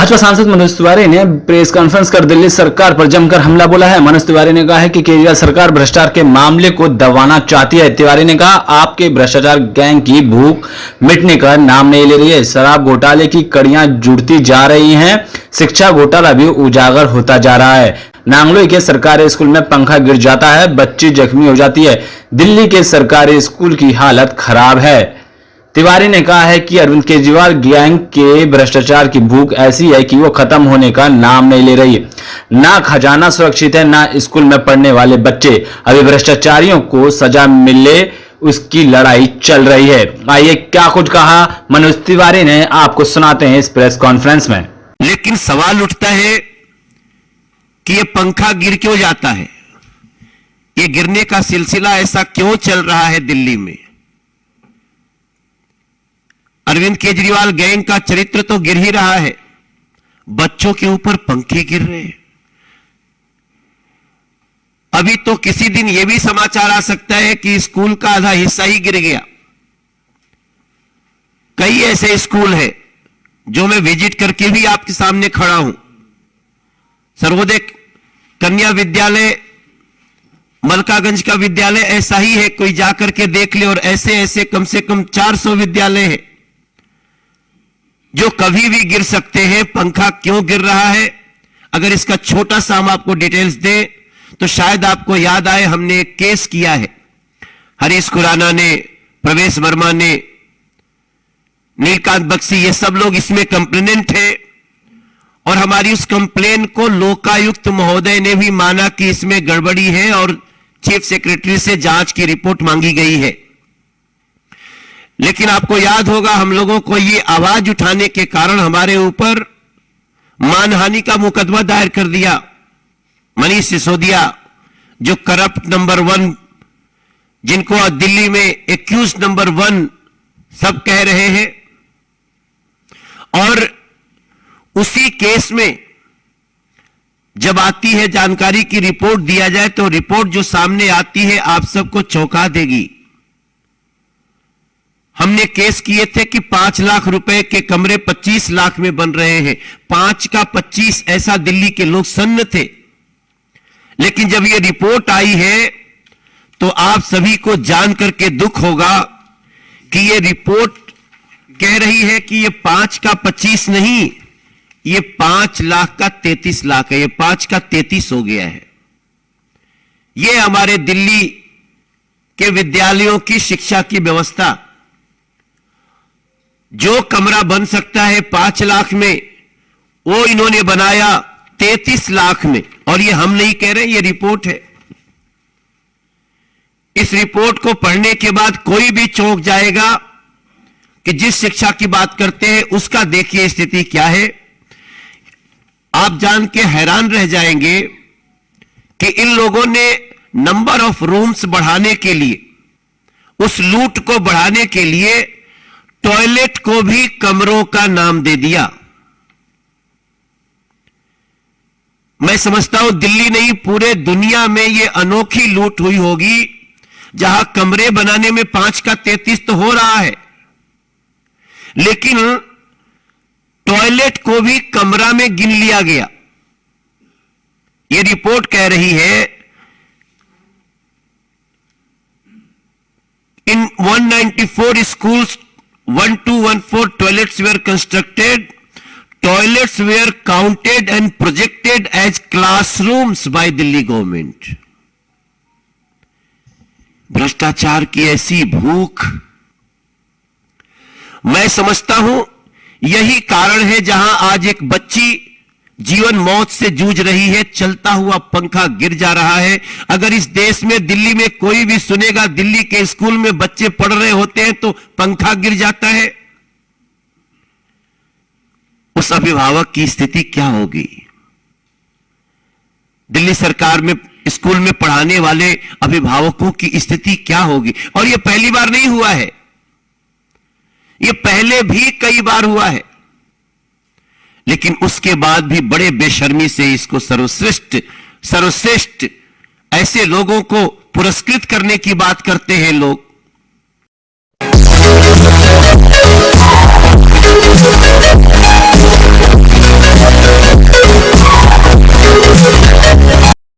भाजपा सांसद मनोज तिवारी ने press conference कर दिल्ली सरकार पर जमकर हमला बोला है। मनोज तिवारी ने कहा है कि केजरीवाल सरकार भ्रष्टाचार के मामले को दबाना चाहती है। तिवारी ने कहा, आपके भ्रष्टाचार गैंग की भूख मिटने का नाम नहीं ले रही है। शराब घोटाले की कड़ियां जुड़ती जा रही हैं। शिक्षा घोटाला भी उजागर होता जा रहा है। नांगलोई के सरकारी स्कूल में पंखा गिर जाता है, बच्ची जख्मी हो जाती है। दिल्ली के सरकारी स्कूल की हालत खराब है। तिवारी ने कहा है कि अरविंद केजरीवाल गैंग के भ्रष्टाचार की भूख ऐसी है कि वो खत्म होने का नाम नहीं ले रही है। ना खजाना सुरक्षित है, ना स्कूल में पढ़ने वाले बच्चे। अभी भ्रष्टाचारियों को सजा मिले उसकी लड़ाई चल रही है। आइए क्या कुछ कहा मनोज तिवारी ने, आपको सुनाते हैं इस प्रेस कॉन्फ्रेंस में। लेकिन सवाल उठता है कि ये पंखा गिर क्यों जाता है, ये गिरने का सिलसिला ऐसा क्यों चल रहा है दिल्ली में। अरविंद केजरीवाल गैंग का चरित्र तो गिर ही रहा है, बच्चों के ऊपर पंखे गिर रहे हैं। अभी तो किसी दिन यह भी समाचार आ सकता है कि स्कूल का आधा हिस्सा ही गिर गया। कई ऐसे स्कूल हैं जो मैं विजिट करके भी आपके सामने खड़ा हूं। सर्वोदय कन्या विद्यालय, मलकागंज का विद्यालय ऐसा ही है, कोई जाकर के देख ले। और ऐसे ऐसे कम से कम 400 विद्यालय हैं जो कभी भी गिर सकते हैं। पंखा क्यों गिर रहा है, अगर इसका छोटा सा हम आपको डिटेल्स दें तो शायद आपको याद आए, हमने एक केस किया है। हरीश खुराना ने, प्रवेश वर्मा ने, नीलकांत बख्शी, ये सब लोग इसमें कंप्लेनेंट है। और हमारी उस कंप्लेन को लोकायुक्त महोदय ने भी माना कि इसमें गड़बड़ी है और चीफ सेक्रेटरी से जांच की रिपोर्ट मांगी गई है। लेकिन आपको याद होगा, हम लोगों को ये आवाज उठाने के कारण हमारे ऊपर मानहानि का मुकदमा दायर कर दिया। मनीष सिसोदिया जो करप्ट नंबर 1, जिनको दिल्ली में एक्यूज नंबर 1 सब कह रहे हैं, और उसी केस में जब आती है जानकारी की रिपोर्ट दिया जाए तो रिपोर्ट जो सामने आती है आप सबको चौंका देगी। हमने केस किए थे कि 5 लाख रुपए के कमरे 25 लाख में बन रहे हैं। 5 का 25, ऐसा दिल्ली के लोग सन्न थे। लेकिन जब यह रिपोर्ट आई है तो आप सभी को जान करके दुख होगा कि यह रिपोर्ट कह रही है कि यह 5 का 25 नहीं, यह 5 लाख का 33 लाख है। यह 5 का 33 हो गया है। यह हमारे दिल्ली के विद्यालयों की शिक्षा की व्यवस्था। जो कमरा बन सकता है 5 लाख में, वो इन्होंने बनाया 33 लाख में। और ये हम नहीं कह रहे, ये रिपोर्ट है। इस रिपोर्ट को पढ़ने के बाद कोई भी चौंक जाएगा कि जिस शिक्षा की बात करते हैं उसका देखिए स्थिति क्या है। आप जान के हैरान रह जाएंगे कि इन लोगों ने नंबर ऑफ रूम्स बढ़ाने के लिए, उस लूट को बढ़ाने के लिए टॉयलेट को भी कमरों का नाम दे दिया। मैं समझता हूं दिल्ली नहीं, पूरे दुनिया में यह अनोखी लूट हुई होगी जहां कमरे बनाने में 5 का 33 तो हो रहा है, लेकिन टॉयलेट को भी कमरा में गिन लिया गया। यह रिपोर्ट कह रही है इन 194 schools 1214 toilets were constructed. Toilets were counted and projected as classrooms by Delhi government. भ्रष्टाचार की ऐसी भूख, मैं समझता हूं यही कारण है जहां आज एक बच्ची जीवन मौत से जूझ रही है। चलता हुआ पंखा गिर जा रहा है। अगर इस देश में, दिल्ली में कोई भी सुनेगा दिल्ली के स्कूल में बच्चे पढ़ रहे होते हैं तो पंखा गिर जाता है, उस अभिभावक की स्थिति क्या होगी। दिल्ली सरकार में स्कूल में पढ़ाने वाले अभिभावकों की स्थिति क्या होगी। और यह पहली बार नहीं हुआ है, यह पहले भी कई बार हुआ है। लेकिन उसके बाद भी बड़े बेशर्मी से इसको सर्वश्रेष्ठ ऐसे लोगों को पुरस्कृत करने की बात करते हैं लोग।